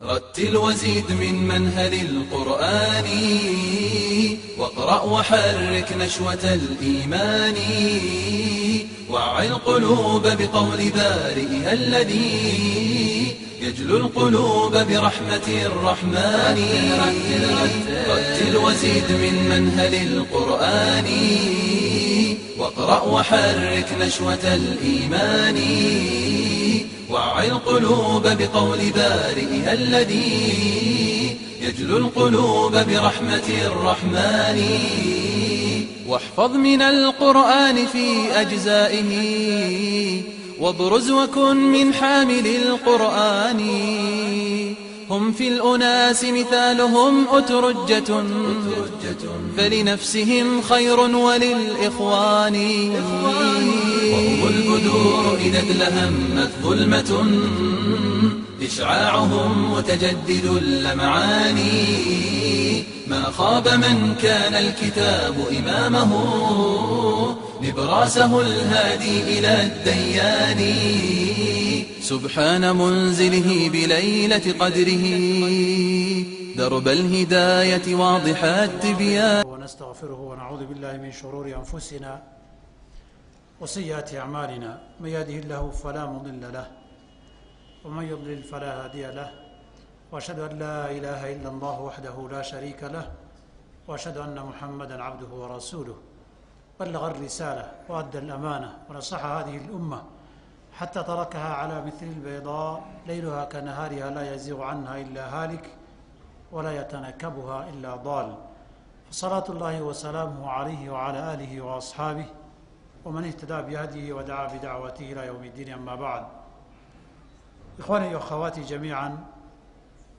رتل وزيد من منهل القرآن، واقرأ وحرك نشوة الإيمان، وعي القلوب بقول بارئها الذي يجلو القلوب برحمة الرحمن. رتل وزيد من منهل القرآن، واقرأ وحرك نشوة الإيمان، وعي القلوب بقول بارئها الذي يجلو القلوب برحمة الرحمن. واحفظ من القرآن في أجزائه، وابرز وكن من حامل القرآن. هم في الأناس مثالهم أترجة، فلنفسهم خير وللإخوان. وهم البدور إذا ادلهمت ظلمة، إشعاعهم متجدد اللمعان. ما خاب من كان الكتاب إمامه، نبراسه الهادي إلى الديان. سبحان منزله بليلة قدره، درب الهداية واضح التبيان. ونستغفره ونعوذ بالله من شرور أنفسنا وسيئات أعمالنا. من يهده الله فلا مضل له، ومن يضلل فلا هادي له. وأشهد أن لا إله إلا الله وحده لا شريك له، وأشهد أن محمدا عبده ورسوله. بلغ الرسالة وأدى الأمانة ونصح هذه الأمة حتى تركها على مثل البيضاء ليلها كنهارها لا يزيغ عنها إلا هالك، ولا يتنكبها إلا ضال. فصلاة الله وسلامه عليه وعلى آله وأصحابه ومن اهتدى بهديه ودعا بدعوته إلى يوم الدين. أما بعد، إخواني وأخواتي جميعا،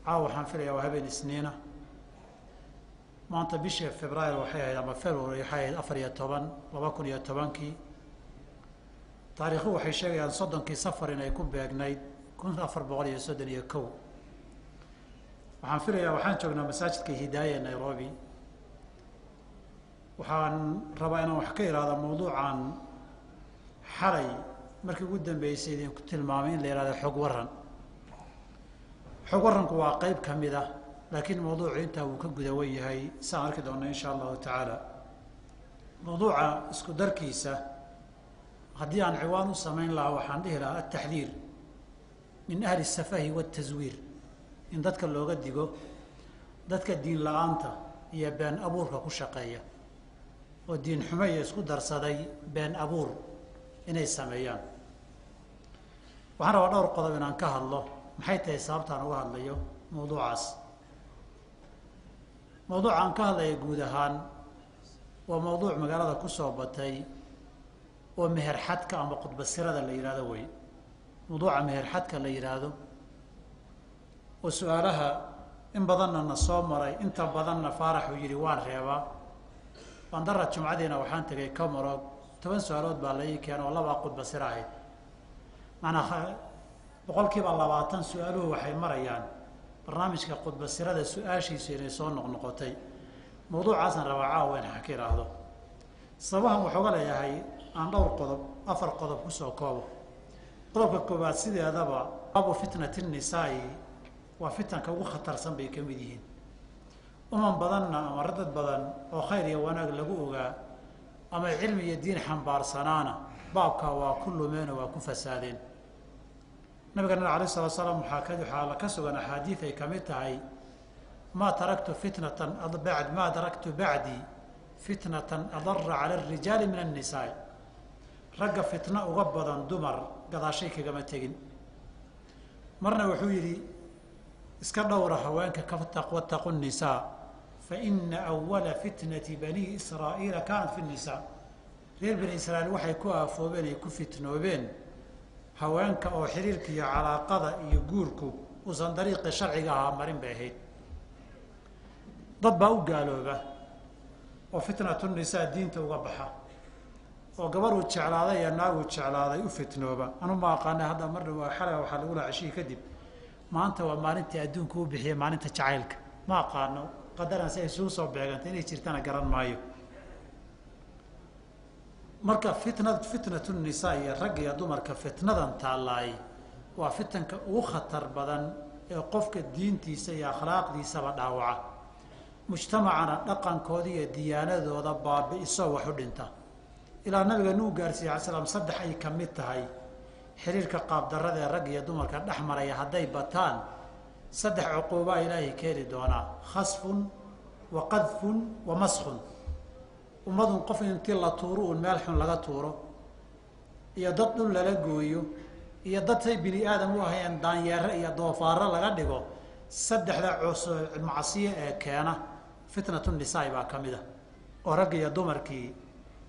waxaan filaya waa habeen isniina. maanta bishii Febraayo waxay ahayd ama February waxay ahayd 14 2010. taariikhu waxay sheegayaan 30kii safar inay ku beegnayd 1431. waxaan filayaa waxaan joognaa masaajidka Hidaaya Nairobi. waxaan rabaa inaan wax ka iraado mowduucan xalay markii ugu dambeysay idinku tilmaamay in la yiraahdo xog waran. xog waranku waa qayb ka mid ah, laakiin mowduucu intaa wuu ka guda wen yahay, saan arki doona insha allahu tacaala. mowduuca isku darkiisa haddii aan ciwaan u samayn lahaa waxaan dhihi lahaa ataxdiir min ahli safahi wataswiir, in dadka looga digo dadka diin la-aanta iyo been abuurka ku shaqeeya oo diin xumo iyo isku darsaday been abuur inay sameeyaan. waxaan rabaa dhowr qodob inaan ka hadlo. maxay tahay sababtaan uga hadlayo mowduucaas? mowduuca aan ka hadlaya guud ahaan waa mowduuc magaalada ku soo batay oo meher xadka ama khudbasirada la yidhahdo wey. mowduuca meher xadka la yidhaahdo oo su-aalaha in badanna na soo maray, inta badanna faaraxuu yidhi waan reebaa. bandara jumcadiina waxaan tegay Komaroog, 10 su-aalood baa la ii keena oo 2 khudbasiro ahayd. macnaa 20% su-aaluhu waxay marayaan barnaamijka khudbasirada su-aashiisu inay soo noqnoqotay. mowduucaasaan rabaa caawa in ka iraahdo. sababahan waxooga leeyahay aan dhowr qodob 4 qodob kusoo koobo. qodobka koowaad, sideedaba abu fitnati nisaa'i waa fitanka ugu khatarsan bay ka mid yihiin. badanna ama dad badan oo khayr iyo wanaag lagu ogaa ama cilmi iyo diin xambaarsanaana baabka waa ku lumeen oo waa ku fasaadeen. nabigana alayhi salaatu wasalaam waxaa la ka sugan axaadiis ay kamid tahay ma taraktu fitnatan ma taraktu bacdi fitnatan adarra cala arijaali min annisaa. ragga fitna uga badan dumar gadaashay kagama tegin. marna wuxuu yidhi iska dhowra haweenka wattaqu nisaa faina awala fitnati bani israa'iila kaanat fi nisaa. reer bani israa'iil waxay ku aafoobeen ay ku fitnoobeen haweenka oo xiriirka iyo calaaqada iyo guurku uusan dariiqi sharciga ahaa marin bay ahayd. dad baa u gaalooba oo fitnatu nisaa diinta uga baxa, oo gabar uu jeclaaday iyo naag uu jeclaaday u fitnooba. anu ma aqaanay hadda mar dhawaa xalay waxaa lagu lahaa cishii kadib maanta waa maalintii adduunka u bixiyay maalinta jacaylka. ma aqaano qadaran si ay isugu soo beegantay inay jirtana garan maayo. marka fitnatu nisaa iyo rag iyo dumarka fitnadan taalaay waa fitanka ugu khatar badan ee qofka diintiisa iyo akhlaaqdiisaba dhaawaca mujtamacana dhaqankooda iyo diyaanadooda baabi'iso wax u dhinta ilaa nabiga nuu gaarsiiyey alay slam saddex ay ka mid tahay xiriirka qaabdarrada ee rag iyo dumarka dhex maraya hadday bataan saddex cuquubaa ilaahay keeni doonaa khasfun wa qadfun wa maskhun ummadun qof intii la tuuro uun meel xun laga tuuro iyo dad dhul lala gooyo iyo dad say bini aadam u ahayeen daanyeero iyo doofaaro laga dhigo saddexda macsiye ee keena fitnatu nisaa baa ka mid a oo rag iyo dumarkii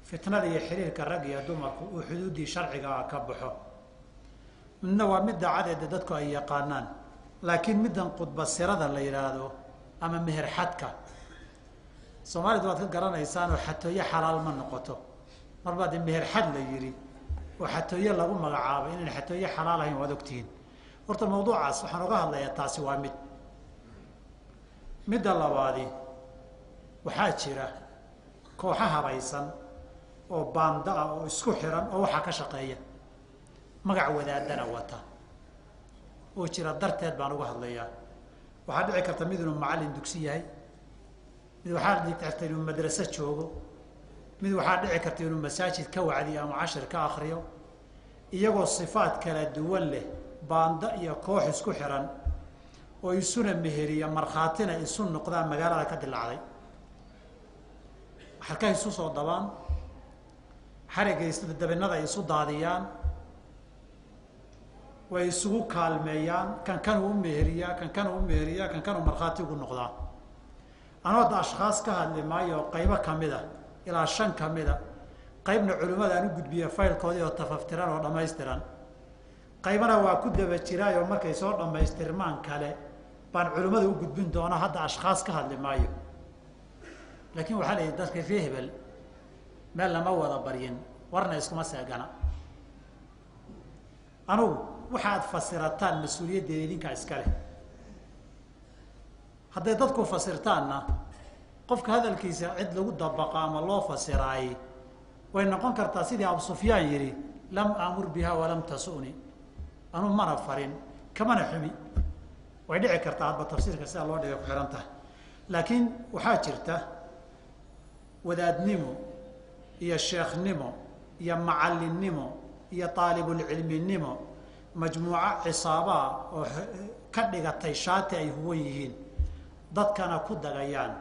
fitnada iyo xiriirka rag iyo dumarku uu xuduuddii sharciga ka baxo midna waa mid daacadeeda dadku ay yaqaanaan laakiin middan qudbasirada la yidhaahdo ama meher xadka soomaalidu waad ka garanaysaanoo xatooye xalaal ma noqoto mar baa dee meher xad la yidhi oo xatooye lagu magacaabay inaan xatooye xalaal ahayn waad ogtihiin horta mawduucaas waxaan oga hadlayaa taasi waa mid midda labaadi waxaa jira kooxo habaysan oo baanda ah oo isku xiran oo waxaa ka shaqeeya magac wadaadana wata oo jira darteed baan uga hadlayaa waxaa dhici karta mid inuu macallin dugsi yahay mid waxaa dhici karta inuu madraso joogo mid waxaa dhici karta inuu masaajid ka wacdiyo ama cashir ka akriyo iyagoo sifaad kala duwan leh baanda iyo koox isku xiran oo isuna meheriya markhaatina isu noqdaan magaalada ka dilaacday halkay isu soo dabaan xarigay dabinada ay isu daadiyaan way isugu kaalmeeyaan kan uu meheriyaa kan uu meheriyaa kan uu markhaati ugu noqdaa anoo da ashkhaas ka hadli maayo qaybo kamida ilaa 5 kamida qaybna culimada aan u gudbiyo faylkoodii oo tafaftiran oo dhammaystiran qaybana waa ku daba jiraayoo markay soo dhammaystirmaan kale baan culimada u gudbin doonaa hadda ashkhaas ka hadli maayo laakiin waxaa leeyahay dadka reer hebel meel lama wada baryin warna iskuma seegana anugu waxaad fasirataan mas-uuliyaddeeda idinkaa iska leh hadday dadku fasirtaanna qofka hadalkiisa cid lagu dabaqa ama loo fasiraayey way noqon kartaa sidii abu sufyaan yidhi lam aamur biha walam tasuni anuu mana farin kamana xumi way dhici kartaa hadba tafsiirka sida loo dhigay ku xihan tahay laakiin waxaa jirta wadaadnimo iyo sheekhnimo iyo macallinnimo iyo aalibulcilminimo majmuuco cisaabaa oo ka dhigatay shaati ay huwan yihiin dadkana ku dagayaan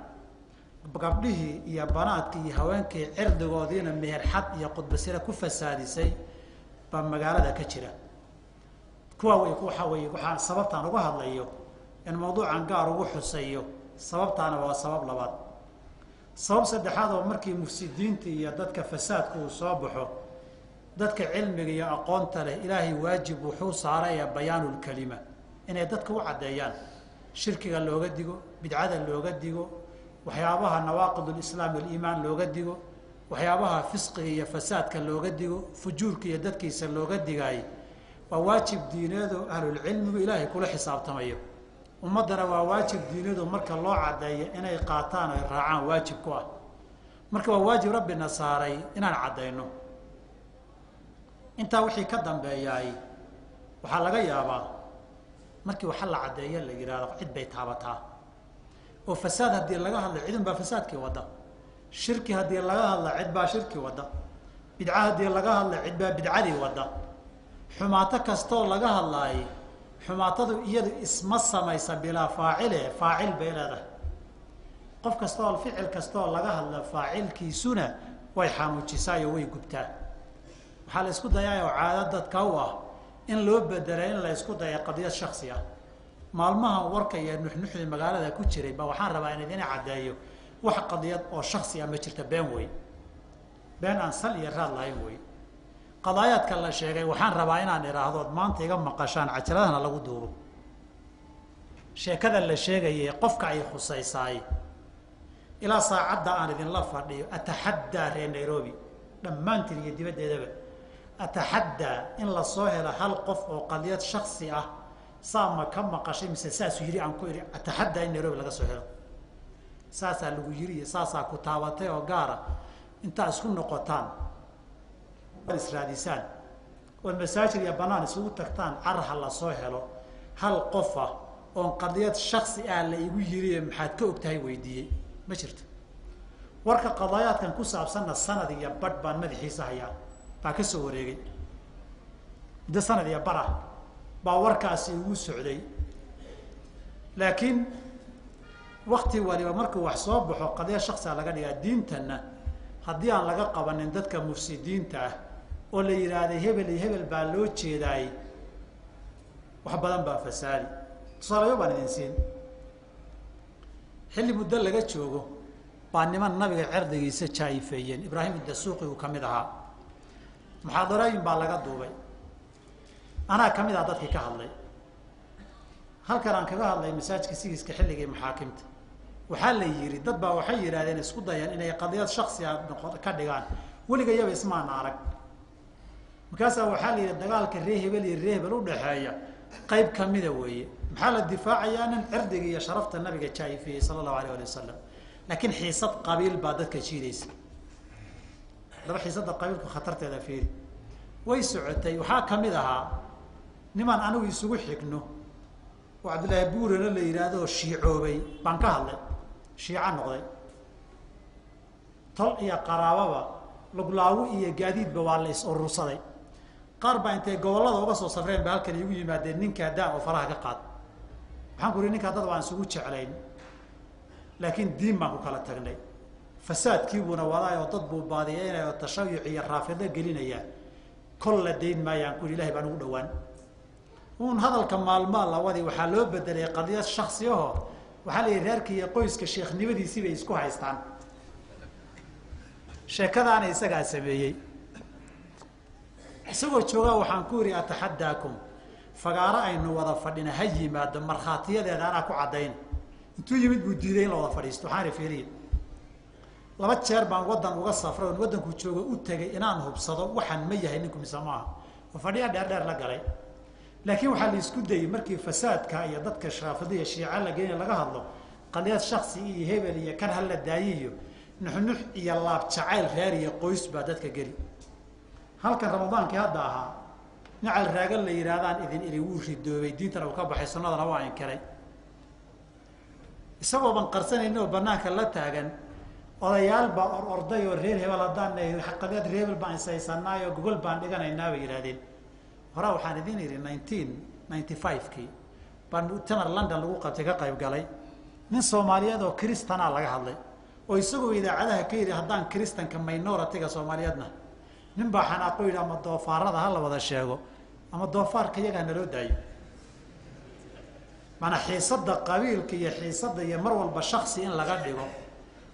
gabdhihii iyo banaadkii iyo haweenkii cirdigoodiina meherxad iyo qudbasira ku fasaadisay baa magaalada ka jira kuwa waxaa sababtaan uga hadlayo in mawduucan gaar ugu xusayo sababtaana waa sabab labaad sabab saddexaad oo markii mufsidiinta iyo dadka fasaadka uu soo baxo dadka cilmiga iyo aqoonta leh ilaahay waajib wuxuu saaraya bayaanulkalima inay dadka u caddeeyaan shirkiga looga digo bidcada looga digo waxyaabaha nawaaqidulislaam waliimaan looga digo waxyaabaha fisqiga iyo fasaadka looga digo fujuurka iyo dadkiisa looga digaayo waa waajib diineedo ahlulcilmigu ilaahay kula xisaabtamayo ummaddana waa waajib diineedo marka loo caddeeyo inay qaataan oy raacaan waajib ku ah marka waa waajib rabbina saaray inaan caddayno intaa wixii ka dambeeyaay waxaa laga yaabaa markii waxa la caddeeyo la yidhaahdo cid bay taabataa oo fasaad haddii laga hadla cidun baa fasaadkii wadda shirki haddii laga hadla cid baa shirki wadda bidca haddii laga hadla cid baa bidcadii wadda xumaato kastoo laga hadlaayay xumaatadu iyadu isma samaysa bilaa faacile faacil bay leedahay qof kastaoo ficil kastaoo laga hadla faacilkiisuna way xanuujisaayo way gubtaa waxaa la isku dayaa oo caado dadka u ah in loo bedelay in la isku daya qadiyad shaksi ah maalmaha warka iyo nuxnuxdii magaalada ku jiray ba waxaan rabaa in idin caddeeyo wax qadiyad oo shaksi ah ma jirta been wey been aan sal iyo raad lahayn wey qadaayaadka la sheegay waxaan rabaa inaan idhaahdood maanta iga maqashaan cajaladana lagu duubo sheekada la sheegayay qofka ay khusaysaay ilaa saacadda aan idinla fadhiyo ataxaddaa reer nairobi dhammaantiin iyo dibaddeedaba ataxaddaa in la soo helo hal qof oo qadiyad shaksi ah saa ma ka maqashay mise saasuu yidhi aan ku idhi ataxaddaa in nairobi laga soo helo saasaa lagu yidhi iyo saasaa ku taabatay oo gaara intaa isku noqotaan israadisaan oo masaajid iyo banaan isugu tagtaan carha la soo helo hal qof ah oon qadiyad shaksi ah la igu yiri maxaad ka ogtahay weydiiyey ma jirto warka qadaayaadkan ku saabsanna sanad iyo badh baan madaxiisa hayaa baa ka soo wareegay muddo sanad iyo bar ah baa warkaasi igu socday laakiin wakti waliba markuu wax soo baxo qadiyad shaksi ah laga dhigaa diintanna haddii aan laga qabanin dadka mufsidiinta ah oo la yidhaahday hebel iyo hebel baa loo jeedaayey wax badan baa fasaadi tusaalayo baan idin siin xilli muddo laga joogo baa niman nabiga cerdigiisa jaayifeeyeen ibraahim dasuuqi uu ka mid ahaa muxaadarooyin baa laga duubay anaa ka mid ah dadkii ka hadlay halkan aan kaga hadlay masaajidka sigiiska xilligii maxaakimta waxaa la yidhi dad baa waxay yidhahdeen isku dayeen inay qadiyad shaksi ah ka dhigaan weligayaba ismaana arag markaasaa waxaa la yidhi dagaalka ree hebel iyo ree hebel udhaxeeya qayb kamida weeye maxaa la difaacayaa nin cirdiga iyo sharafta nabiga jaayifiyey sala allahu alayh ali wasalam laakiin xiisad qabiil baa dadka jiidaysa daba xiisadda qabiilku khatarteeda fiiri way socotay waxaa kamid ahaa niman anigu isugu xigno oo cabdillaahi buurana la yidhaahdo shiicoobay baan ka hadlay shiico noqday tol iyo qaraababa luglaawo iyo gaadiidba waa la is urursaday qaar baa intay gobollada uga soo safreen ba halkan iigu yimaadeen ninkaa daa oo faraha ka qaad waxaan ku ihi ninkaa dad baan isugu jeclayn laakiin diin baan ku kala tagnay fasaadkiibuuna wadaay oo dad buu baadiyeynaya oo tashayuc iyo raafido gelinaya kol la dayn maayaan ku ihi ilahay baan ugu dhawaan uun hadalka maalmaa lawadii waxaa loo bedelay qadiyad shaksi aho waxaa la yidhi reerka iyo qoyska sheekhnimadiisii bay isku haystaan sheekadaana isagaa sameeyey isagoo joogaa waxaan ku ihi ataxaddaakum fagaaro aynu wada fadhina ha yimaado markhaatiyadeeda anaa ku caddayn intuu yimid buu diiday in la wada fadhiisto waxaan fiiriye 2 jeer baan waddan uga safray oon waddanku jooga u tegay inaan hubsado waxaan ma yahay ninku mise maaha oo fadhiya dheer la galay laakiin waxaa la isku dayay markii fasaadka iyo dadka shaafadiya shiica la geeyay laga hadlo qadiyad shaksi iyo hebel iyo kan hal la daayiyo nuxnux iyo laab jacayl reer iyo qoys baa dadka geli halkan ramadaankii hadda ahaa nacal raagan la yidhaahdaan idin iri wuu ridoobay diintana uu ka baxay sunnadana waa inkiray isagoo ban qarsanayna oo banaanka la taagan odayaal baa orday oo reer hebel haddaan qadiyad reer hebel baan isaysannaay oo gogol baan dhiganaynaa bay yidhahdeen horaa waxaan idin idhi 1995kii baan mu'tamar London lagu qabtay ka qayb galay nin Soomaaliyeed oo Kristanaa laga hadlay oo isagoo idaacadaha ka yidhi haddaan Kristanka minority-ga Soomaaliyeedna nin baa xanaaqo yidhi ama doofaarada ha la wada sheego ama doofaarka iyagaa naloo daayo mana xiisadda qabiilka iyo xiisadda iyo mar walba shaksi in laga dhigo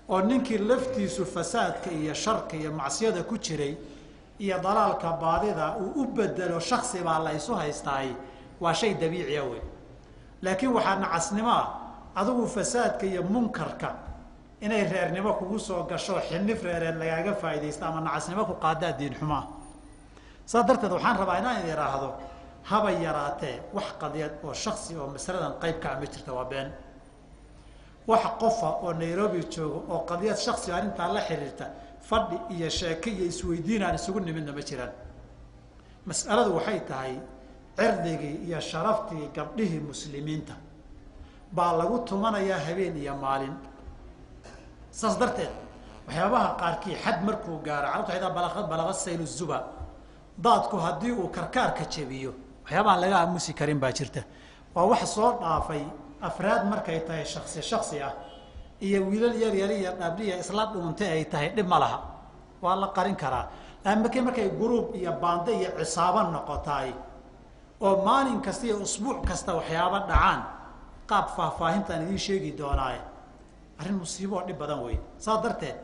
oo ninkii laftiisu fasaadka iyo sharka iyo macsiyada ku jiray iyo dalaalka baadida uu u bedelo shaksi baa la isu haystaay waa shay dabiici ah wey laakiin waxaa nacasnimo ah adigu fasaadka iyo munkarka inay reernimo kugu soo gasho xilnif reereed lagaaga faa'iidaysto ama nacasnimo ku qaadaa diin xumaa saa darteed waxaan rabaa inaan idin idhaahdo haba yaraatee wax qadiyad oo shaksi oo masaladan qayb ka ma jirta waa been wax qofa oo Nairobi joogo oo qadiyad shaksi arrintaa la xiriirta fadhi iyo sheeko iyo isweydiin aan isugu nimidna ma jiraan mas'aladu waxay tahay cirdigii iyo sharaftii gabdhihii muslimiinta baa lagu tumanayaa habeen iyo maalin saas darteed waxyaabaha qaarkii xad markuu gaaro carabta balaqad saylu zuba daadku haddii uu karkaarka jabiyo waxyaabahan laga aamusi karin baa jirta waa wax soo dhaafay afraad markay tahay shaksi ah iyo wiilal yar yar iyo dhabliya isla dhuuntay ay tahay dhib ma laha waa la qarin karaa laakiin markay group iyo baande iyo cisaaban noqotay oo maalin kasta iyo usbuuc kasta waxyaabo dhacaan qaab faahfaahintan idin sheegi doonaa arrin musiibo dhib badan weey saa darteed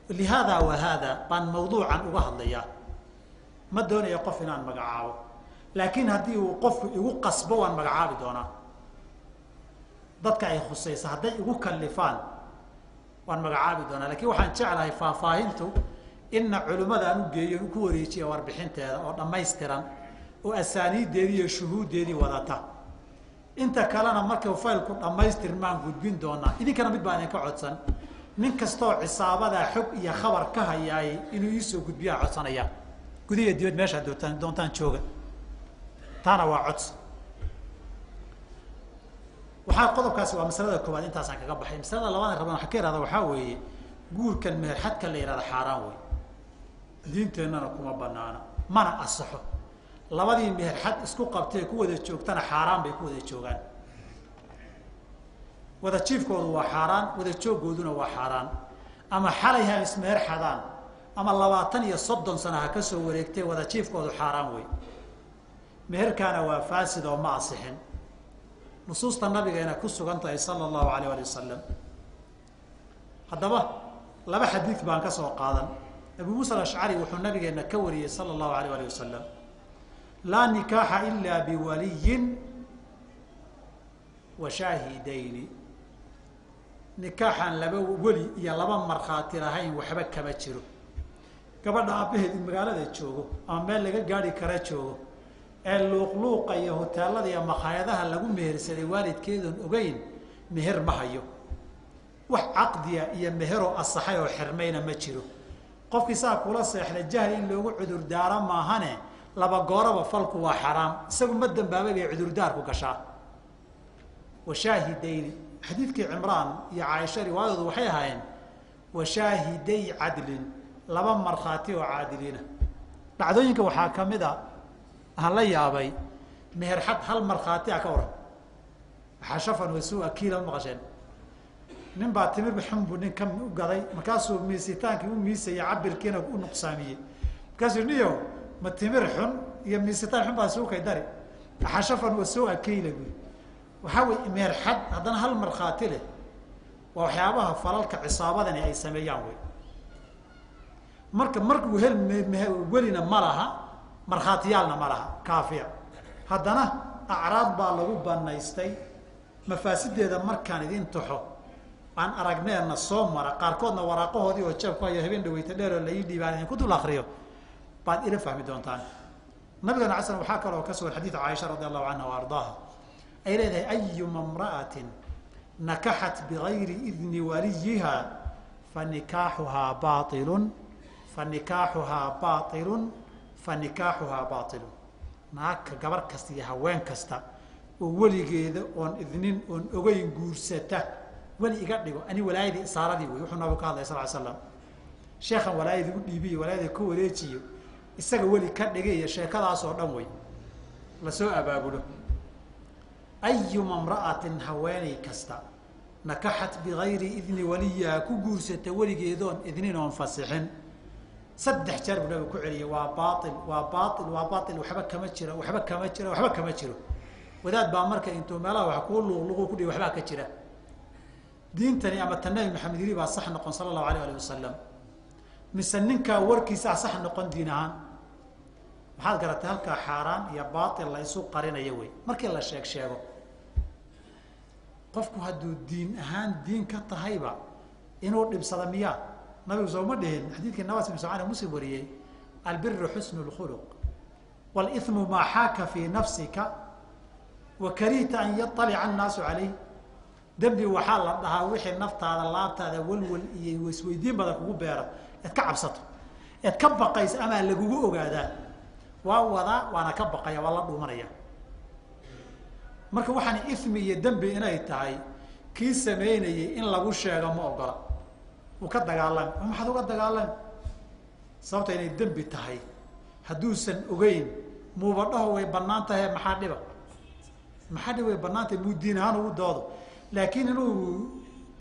lihada wa hada baan mawduucan uga hadlayaa ma doonayo qof inaan magacaabo laakiin haddii uu qofku igu qasbo waan magacaabi doonaa dadka ay khusaysa hadday igu kallifaan waan magacaabi doonaa laakiin waxaan jeclahay faahfaahintu inna culimada aan u geeyo ku wareejiyo warbixinteeda oo dhammaystiran oo asaaniideedii iyo shuhuudeedii wadata inta kalena markay faylku dhammaystirmaan gudbin doonaa idinkana mid baan idinka codsan nin kastoo cisaabada xog iyo khabar ka hayaay inuu ii soo gudbiyaa codsanaya gudiga dibad meesha doontaan jooga taana waa codsi waxaa qodobkaasi waa masalada koowaad intaasaan kaga baxay. Masalada labaad rabaan waxa ka yiraahdo waxaa weeye guurkan meher xadka la yiraahdo xaaraan weey. Diinteennana kuma banaana mana asaxo. Labadii meher xad isku qabtay ku wada joogtana xaaraan bay ku wada joogaan. wada jiifkoodu waa xaaraan, wada jooggooduna waa xaaraan. Ama xalay ha ismeher xadaan ama 20 iyo 30 sano ha ka soo wareegtay wada jiifkoodu xaaraan weey. meherkaana waa faasid oo ma asixin. nusuusta nabigeena ku sugan tahay sallallahu alayhi wa sallam. haddaba laba xadiis baan ka soo qaadan. Abu Musa al-Ash'ari wuxuu nabigeena ka wariyay sallallahu alayhi wa sallam la nikaha illa bi waliyin wa shahidayn. nikaahan laba wali iyo laba markhaati lahayn waxba kama jiro. gabadha aabaheed magaalada joogo ama meel laga gaari kara joogo ee luuqluuqa iyo hoteelada iyo maqaayadaha lagu mehersaday waalidkeedan ogeyn meher ma hayo. wax caqdiya iyo meheroo asaxay oo xirmayna ma jiro. qofkii saa kula seexday jahli in loogu cudur daara maahane laba gooraba falku waa xaraam. isagu ma dambaabay bay cudur daar ku gashaa. وشاهدين حديثك عمران يا عائشة رواية وحي هاين وشاهدي عدل لبا مرخاتي وعادلين بعدين وحاكم ذا هلا يا أبي مهر حد هل مرخاتي أكورا حشفا وسوء كيلا مغشين نبى تمر بحمب نكم قضي مكاسو ميسيتان كيو ميسي يعبر كينا ونقسامية مكاسو نيو ما تمر حن يميسيتان حمب سوق يدري حشفا وسوء كيلا وحاول مهر حد هذا هل مرخاتي له وحيابها فلالك عصابة أي سميان وي مرك وهل ولنا مرها مرخاتيالنا مرها كافية هذانا أعراض بالغو بنايستي مفاسد هذا مركان دين تحو عن أرجنا أن الصوم مرة قاركودنا وراقه هذي وشاف كوي يهبين دوي تدير اللي يدي بعدين كنتوا الآخرية بعد إلى فهم دون تاني نبغى عسل وحكى له كسر حديث عائشة رضي الله عنها وأرضاها أي امرأة نكحت بغير إذن وليها فنكاحها باطل فنكاحها باطل فنكاحها باطل. ناك قبر كستيها وين كستا وولي جيدا on إذنين on أغين جورسته ولي إقدره أني ولايدي صاردي ويوحنا بقال الله صلى الله عليه وسلم شيخا ولايدي بي ولايدي كوريتي السجى ولي كدقية شيخ هذا صار دموي لسوء بابله. أي امرأة هواني كستا نكحت بغير إذن وليها كجورسة ولي جيدون إذنين وانفسحين سدح جرب نبي كعلي وباطل وباطل وباطل وحبك متشرة وحبك متشرة وحبك متشرة وذات بأمرك أنتم ملا وحقول له لغو كلي وحبك متشرة دين تاني أما النبي محمد ريبا صح نقول صلى الله عليه وسلم مسننك وركي ساعة صح نقول دينها وحال قرأت هلك حاران يا باطل لا يسوق قرينا يوي مركي الله شيك شيكو قفكو هدو الدين أهان دين كالطهيبة إنو بصدميات نبي زوما دهن حديث النواس بن سمعان مسلم وريه البر حسن الخلق والإثم ما حاك في نفسك وكرهت أن يطلع الناس عليه دبي وحال لها وحي النفط هذا اللابط هذا والول ويسويدين بدك وبيرة اتكعب سطو اتكبق قيس أمان لقوه قادا ووضع وانا كبق يا والله دومريا marka waxaan ismi iyo dambi inay tahay kii sameeyay in lagu sheego ma ogola uu ka dagaalan maxaad uga dagaalan sababta inay dambi tahay haduusan ogeyn muubadaha way banaan tahay maxaa dhiba way banaan tahay mudiin ahaan ugu doodo laakiin inuu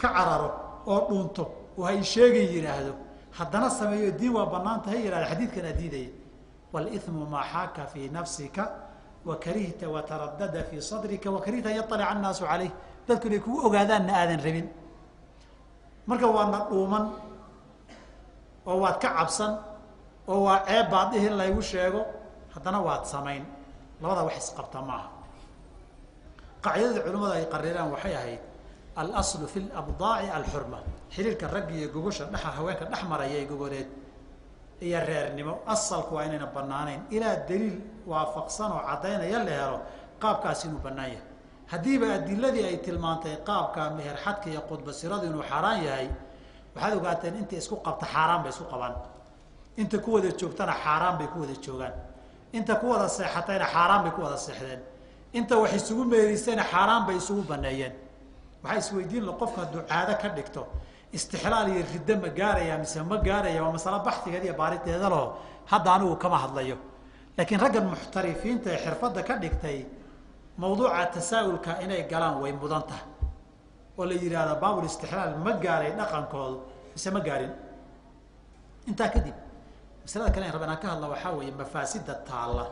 ka cararo oo dhunto oo hay sheegay yiraahdo haddana sameeyo diin waa banaan tahay yiraahdo xadiidkan adiiday wal ithmu ma haka fi nafsika وكرهت وتردد في صدرك وكرهت أن يطلع الناس عليه تذكر يكون أجادان آذن ربين مركب وانا دوما أو كعبسا أو عيب بعضه الله يوشيغو حتى نوات سمين لوضع وحس قبطة معه قاعدة العلماء يقررون وحيها الأصل في الأبضاع الحرمة حريرك الرقي يقوش نحا هواك الأحمر يقولون هي الريرنمو أصل كويننا بنانين إلى دليل وافقصان وعطينا يلي هرو قاب كاسينو بنايه هديبا الذي أي تلمانتي قاب كان مهر حدك يقود بسيراد إنه حرام يهي وحدو قاتين أنت اسكو قبط حرام بيسكو قبان أنت كوة الشوكتان حرام بكوة الشوكان أنت كوة الصحتين حرام بكوة الصحتين inta wax isugu meerisana xaaraan bay isugu baneeyeen waxay isweydiin la qofka ducaada ka dhigto istixlaal iyo ridda ma gaaraya mise ma gaaraya waa masala baxtigeeda iyo baariteeda loo hadda anigu kama hadlayo laakiin raggan muxtarifiinta ee xirfadda ka dhigtay mawduuca tasaa'ulka inay galaan way mudan tahay oo la yiraahdo baabul istixlaal ma gaaray dhaqankoodu mise ma gaarin intaa kadib masalada kale aan rabaa inaan ka hadla waxaa weeye mafaasida taalla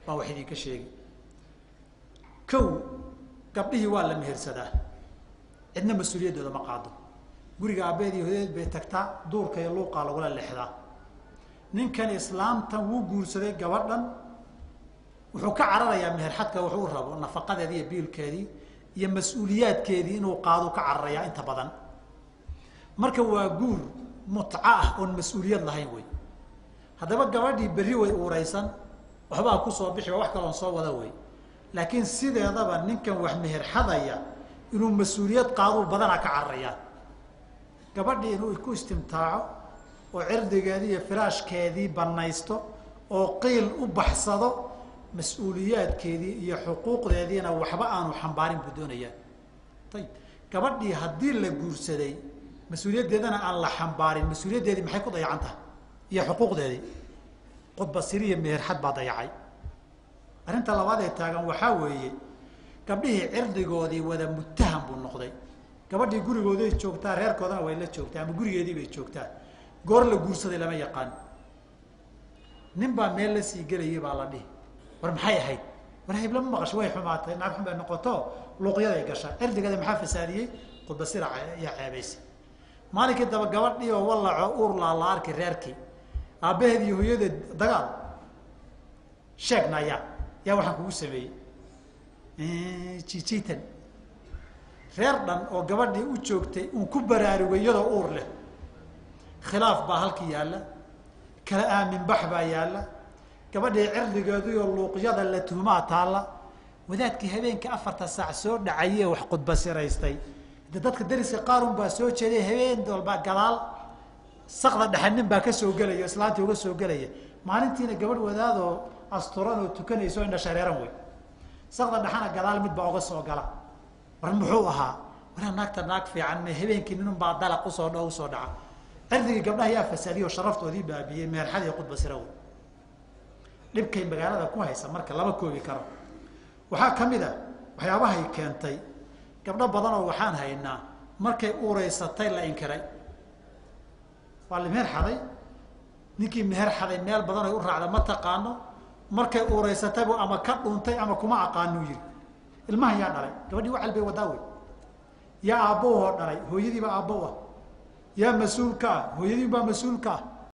baa wax idinka sheegi kow gabdhihii waa la mehersadaa cidna mas-uuliyaddooda ma qaado guriga aabbeed iyo hooyadeed bay tagtaa duurka iyo luuqaa lagula leexdaa ninkan islaamtan wuu guursaday gabadhan wuxuu ka cararayaa meherxadka wuxuu rabo nafaqadeedii iyo biilkeedii iyo mas-uuliyaadkeedii inuu qaado ka cararayaa inta badan marka waa guur mutca ah oon mas-uuliyad lahayn wey haddaba gabadhii berri way uuraysan waxbaa kusoo bixi waa wax kaloon soo wada wey laakiin sideedaba ninkan wax meherxadaya inuu mas-uuliyad qaaduu badanaa ka cararayaa gabadhii inuu ku istimtaaco oo cirdigeedii iyo firaashkeedii banaysto oo qiil u baxsado mas-uuliyaadkeedii iyo xuquuqdeediina waxba aanu xambaarin buu doonayaa ayib gabadhii haddii la guursaday mas-uuliyaddeedana aan la xambaarin mas-uuliyaddeedii maxay ku dayacan tahay iyo xuquuqdeedii qudbasiriya meherxad baa dayacay arrinta labaad ee taagan waxaa weeye gabdhihii cirdigoodii wada muttaham buu noqday gabadhii gurigooday joogtaa reerkoodana way la joogtaa ama gurigeedii bay joogtaa goor la guursaday lama yaqaan nin baa meel la sii gelayay baa la dhihi war maxay ahayd war hayb lama maqasho way xumaatay naag xun bay noqoto luuqyaday gasha cirdigeeda maxaa fasaadiyey qudbasira ayaa ceebaysay maalinkii daba gabadhii oo wallaco uur la arki reerkii aabbaheed iyo hooyadeed dagaal sheegna yaa waxaan kugu sameeyey jijiitan reer dhan oo gabadhii u joogtay uu ku baraarugay iyadoo uur leh khilaaf baa halkii yaalla kala aaminbax baa yaalla gabadhii cirdigeedu iyo luuqyada la tuhmaa taalla wadaadkii habeenkii 4 saac soo dhacayee wax qudbasiraystay dadka dariska qaarun baa soo jeeday habeen walba gadaal saqda dhaxanin baa ka soo galaya islaantii uga soo galaya maalintiina gabadh wadaadoo asturan oo tukanayso indha shareeran way saqda dhaxana gadaal mid baa uga soo gala war muxuu ahaa war naagta naag fiican ma habeenkii ninun baa dalaq u soo dhaw soo dhaca cirdigii gabdhaha yaa fasaadiyo sharaftoodii baabiyay meherxadii qudbasiraw dhibkay magaalada ku haysa marka lama koobi karo waxaa ka mid ah waxyaabahay keentay gabdho badan oo waxaan haynaa markay uuraysatay la inkiray waa la meher xaday ninkii meher xaday meel badan ay u raacda ma taqaano markay uuraysataybu ama ka dhuntay ama kuma aqaanuu yiri ilmaha yaa dhalay gabadhii wacal bay wadaa wey yaa aabbowhoo dhalay hooyadiibaa aabbow ah yaa mas-uulka ah hooyadiibaa mas-uulka ah